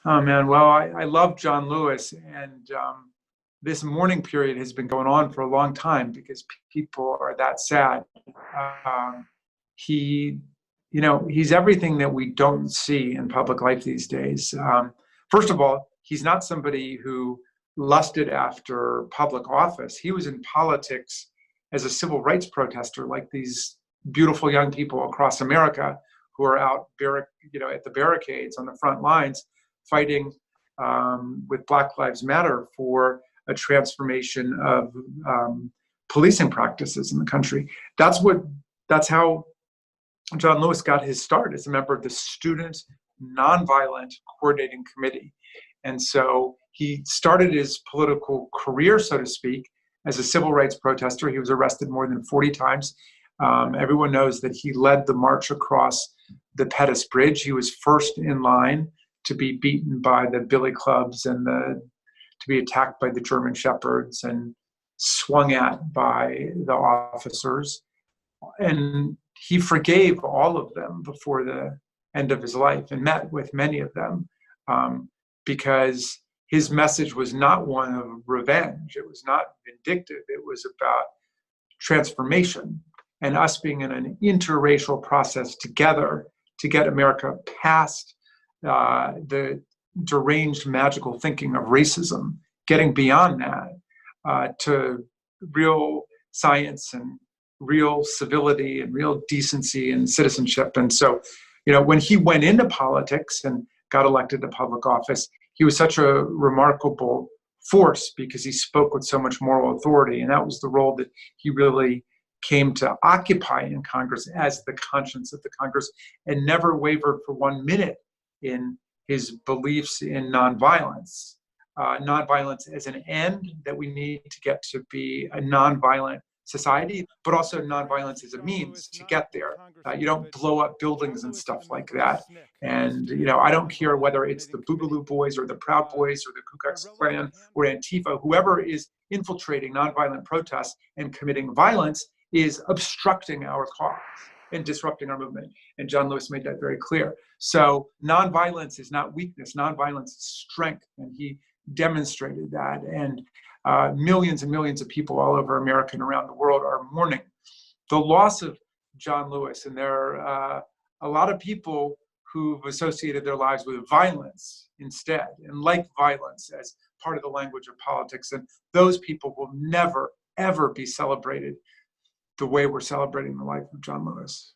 Oh man, well, I love John Lewis, and this mourning period has been going on for a long time because people are that sad. Um, he, he's everything that we don't see in public life these days. First of all, he's not somebody who lusted after public office. He was in politics as a civil rights protester, like these beautiful young people across America who are out, at the barricades on the front lines, fighting with Black Lives Matter for a transformation of policing practices in the country. That's how John Lewis got his start as a member of the Student Nonviolent Coordinating Committee. And so he started his political career, so to speak, as a civil rights protester. He was arrested more than 40 times. Everyone knows that he led the march across the Pettus Bridge. He was first in line to be beaten by the billy clubs and to be attacked by the German shepherds and swung at by the officers. And he forgave all of them before the end of his life and met with many of them because his message was not one of revenge. It was not vindictive. It was about transformation and us being in an interracial process together to get America past the deranged magical thinking of racism, getting beyond that to real science and real civility and real decency and citizenship. And so, when he went into politics and got elected to public office, he was such a remarkable force because he spoke with so much moral authority. And that was the role that he really came to occupy in Congress as the conscience of the Congress, and never wavered for 1 minute in his beliefs in nonviolence. Nonviolence as an end, that we need to get to be a nonviolent society, but also nonviolence as a means to get there. You don't blow up buildings and stuff like that. And, I don't care whether it's the Boogaloo Boys or the Proud Boys or the Ku Klux Klan or Antifa, whoever is infiltrating nonviolent protests and committing violence is obstructing our cause and disrupting our movement. And John Lewis made that very clear. So nonviolence is not weakness. Nonviolence is strength. And he demonstrated that. And millions and millions of people all over America and around the world are mourning the loss of John Lewis. And there are a lot of people who've associated their lives with violence instead, and like violence as part of the language of politics. And those people will never, ever be celebrated the way we're celebrating the life of John Lewis.